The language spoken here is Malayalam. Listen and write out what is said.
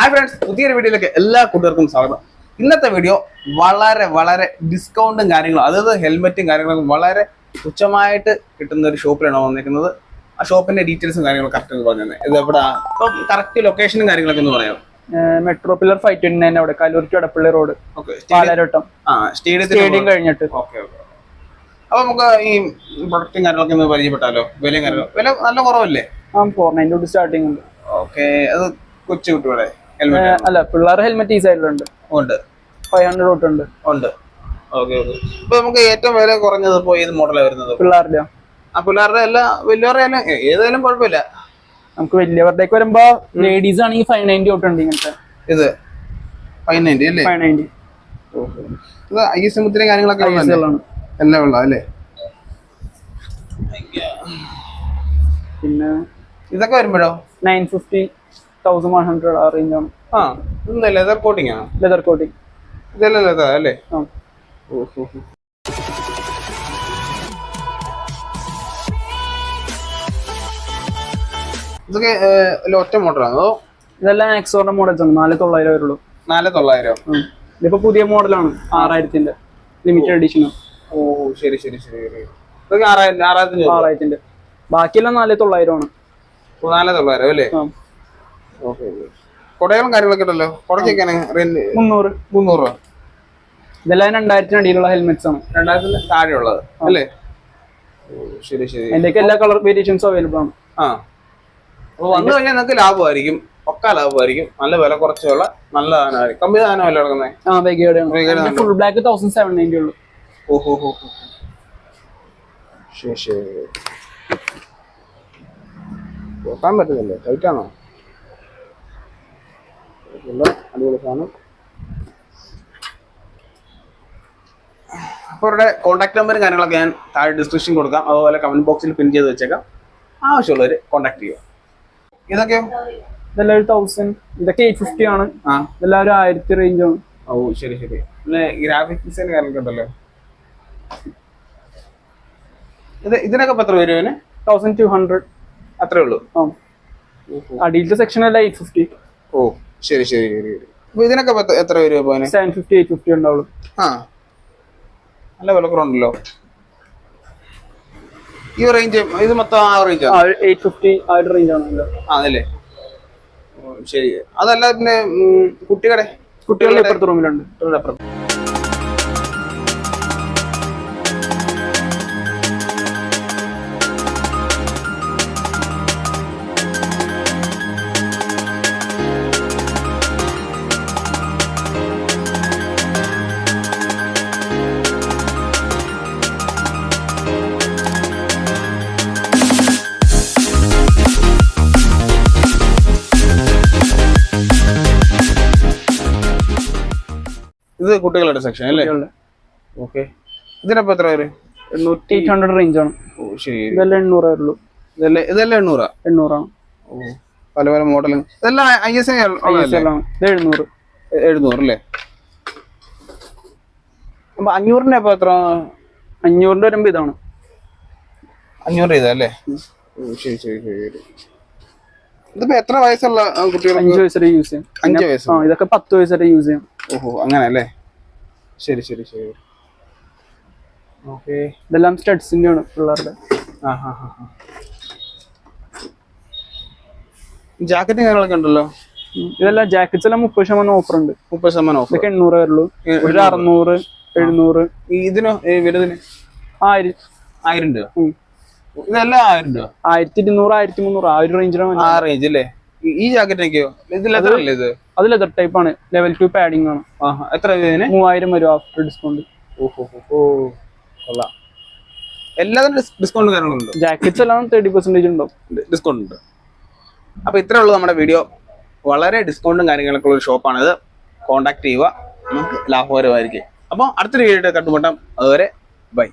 Hi friends, പുതിയൊരു വീഡിയോയിലേക്ക് എല്ലാ കൂട്ടുകാർക്കും സ്വാഗതം. ഇന്നത്തെ വീഡിയോ വളരെ ഡിസ്കൗണ്ടും കാര്യങ്ങളും അതായത് ഹെൽമെറ്റും കാര്യങ്ങളും വളരെ തുച്ഛമായിട്ട് കിട്ടുന്ന ഒരു ഷോപ്പിലാണ് വന്നിരിക്കുന്നത്. ആ ഷോപ്പിന്റെ ഡീറ്റെയിൽസും കാര്യങ്ങളും കറക്റ്റ് ഒന്ന് പറഞ്ഞു തന്നെ. ഇത് എവിടെ ഇപ്പം കറക്റ്റ് ലൊക്കേഷനും കാര്യങ്ങളൊക്കെ ഒന്ന് പറയാം. മെട്രോ പില്ലർ 529 അവിടെ Kaloor to Edappally road. Palarivattom stadium കഴിഞ്ഞിട്ട്. അപ്പൊ നമുക്ക് ഈ പ്രൊഡക്റ്റും കാര്യങ്ങളൊക്കെ ഒന്ന് പരിചയപ്പെട്ടാലോ? വിലയും കാര്യങ്ങളും വില നല്ല കുറവല്ലേ? 490 തൊട്ട് സ്റ്റാർട്ടിംഗ് ഉണ്ട്. ഓക്കെ, അത് കൊച്ചു കുട്ടികളെ അല്ല പിള്ളേരുടെ ഹെൽമെറ്റ് ഈ സൈഡിലുണ്ട്. 500 തൊട്ടുണ്ട്. ഓക്കെ. ഇപ്പൊ നമുക്ക് ഏറ്റവും വില കുറഞ്ഞത് ഇപ്പൊ ഏത് മോഡലാണ് വരുന്നത്? പിള്ളേരുടെ പിള്ളേരുടെ അല്ല വലിയവരുടെ ഏതായാലും കുഴപ്പമില്ല. നമുക്ക് വലിയവരുടെയൊക്കെ വരുമ്പോ ലേഡീസ് ആണെങ്കിൽ 590 തൊട്ടുണ്ട്. ഇങ്ങനത്തെ ഇത് 590 അല്ലേ? 590. ഇത് ഐഎസ്എം കാര്യങ്ങളൊക്കെ എല്ലാം ഉള്ള അല്ലേ? പിന്നെ ഇതൊക്കെ വരുമ്പോഴോ 950 1100 ആ റേഞ്ച് ആണ്. ലെതർ കോട്ടിംഗ് ആണ്. ലെതർ കോട്ടിംഗ് ഇതെല്ലാം ലെതർ അല്ലേ? ഇതൊക്കെ ഒറ്റ മോഡലാണോ? ഇതെല്ലാം എക്സോറിന്റെ മോഡൽസ് ആണ്. 4900 വരുള്ളൂ. 4900. ഇതിപ്പോ പുതിയ മോഡലാണ് 6000ന്റെ ലിമിറ്റഡ് എഡിഷൻ. ഓ ശരി. ഇതൊക്കെ 6000ന്റെ. ബാക്കിയെല്ലാം 4900 ആണ്. 4900 അല്ലേ? കൊടകളും കാര്യങ്ങളൊക്കെ ഉണ്ടല്ലോ. കൊടക്കൊക്കെ 300 രൂപ. ഇതെല്ലാം 2000 അടിയിലുള്ള ഹെൽമെറ്റ്സ് ആണ്. 2000 താഴെയുള്ളത് അല്ലേ? ശരി. അതിന്റെയൊക്കെ എല്ലാ കളർ വേരിയേഷൻസും അവൈലബിൾ ആണ്. അപ്പൊ വന്നു കഴിഞ്ഞാൽ നിങ്ങൾക്ക് ലാഭമായിരിക്കും, പക്കാ ലാഭമായിരിക്കും. നല്ല വില കുറച്ചുള്ള നല്ല സാധനമായിരിക്കും. കമ്പനി സാധനം അല്ലേ നടക്കുന്നത്? ഫുൾ ബ്ലാക്ക് 1790 ഉള്ളൂ. ഓഹോ ശരി. നോക്കാൻ പറ്റുന്നില്ലേ? ടൈറ്റാണോ? അടിപൊളി സാധനം. അപ്പോൾ അവരുടെ കോൺടാക്ട് നമ്പറും കാര്യങ്ങളൊക്കെ ഞാൻ താഴെ ഡിസ്ക്രിപ്ഷൻ കൊടുക്കാം. അതുപോലെ കമന്റ് ബോക്സിൽ പിൻ ചെയ്ത് വെച്ചേക്കാം. ആവശ്യമുള്ളവർ കോൺടാക്ട് ചെയ്യുക. ഇതൊക്കെയോ? ഇതെല്ലാം 1000. ഇതൊക്കെ 850 ആണ്. ഇതെല്ലാം 1000 റേഞ്ച് ആണ്. ഓ ശരി. പിന്നെ ഗ്രാഫിക് ഡിസൈൻ കാര്യങ്ങളൊക്കെ ഉണ്ടല്ലോ. ഇതിനൊക്കെ എത്ര വരും? 1200 അത്രേ ഉള്ളൂ. അടിയിലത്തെ സെക്ഷൻ അല്ല 850. ഓ ശരി. അപ്പൊ ഇതിനൊക്കെ എത്ര വരും? 750 850 ഉണ്ടാവുള്ളൂ. നല്ല വില കുറവുണ്ടല്ലോ. ഈ റേഞ്ച് ഇത് മൊത്തം ആ റേഞ്ച് 850 ആ ഒരു റേഞ്ച് ആണല്ലോ. അതല്ലേ? ശരി. അതല്ല പിന്നെ കുട്ടികളുടെ ഇപ്പുറത്തെ റൂമിലുണ്ട്. ഇത് കുട്ടികളുടെ സെക്ഷൻ അല്ലേ? ഓക്കെ. ഇതിനപ്പോ എത്ര വരും? 800 റേഞ്ച് ആണ്. ഓ ശരി. ഇതെല്ലാം 800 ഉള്ളൂ. ഇതെല്ലാം 800 ആണ്. ഓ പല മോഡലും. ഇതെല്ലാം ISA 700 അല്ലേ? അപ്പൊ 500ന്റെ അപ്പൊ എത്ര? 500ന്റെ വരുമ്പോ ഇതാണ് 500 ഇതല്ലേ? ഓ ശരി. ഇതിപ്പോ എത്ര വയസ്സുള്ള കുട്ടികൾ? 5 വയസ്സ് വരെ യൂസ് ചെയ്യാം. 5 വയസ്സ്. ഇതൊക്കെ 10 വയസ്സ് വരെ യൂസ് ചെയ്യാം. ഓഹോ അങ്ങനെ അല്ലേ? ശരി. ഓക്കെ. ഇതെല്ലാം സ്റ്റഡ്സിന്റെ ആണ് പിള്ളേരുടെ. ജാക്കറ്റും കാര്യങ്ങളൊക്കെ ഉണ്ടല്ലോ. ഇതെല്ലാം ജാക്കറ്റ്സ് എല്ലാം 30% ഓഫർ ഉണ്ട്. 30% ഓഫർ. ഇതൊക്കെ 800 വരുള്ളൂ. 600 700. ഇതിനോ? വലുതിന് 1000 രൂപ. ഇതെല്ലാം 1000 രൂപ. 1200 1300 ആ ഒരു റേഞ്ചിലാണ്. ആ റേഞ്ച് അല്ലേ? ഈ ജാക്കറ്റിനൊക്കെയോ? ഇത് ലെതർ അല്ലേ? അത് ലെതർ ടൈപ്പ് ആണ്. ലെവൽ 2 പാഡിംഗ് ആണ്. എത്ര ഇതിന്? 3000 വരും ആഫ്റ്റർ ഡിസ്കൗണ്ട്. ഓഹോ കൊള്ളാം. എല്ലാത്തിനും ഡിസ്കൗണ്ട് കാര്യങ്ങളുണ്ട്. ജാക്കറ്റ്സ് എല്ലാം 30% ഉണ്ടാവും ഡിസ്കൗണ്ട് ഉണ്ട്. അപ്പൊ ഇത്രേ ഉള്ളൂ നമ്മുടെ വീഡിയോ. വളരെ ഡിസ്കൗണ്ടും കാര്യങ്ങളൊക്കെ ഉള്ള ഒരു ഷോപ്പാണിത്. കോൺടാക്ട് ചെയ്യുക, നമുക്ക് ലാഭകരമായിരിക്കും. അപ്പോൾ അടുത്തൊരു വീഡിയോ കണ്ടുമുട്ടാം. അതുവരെ ബൈ.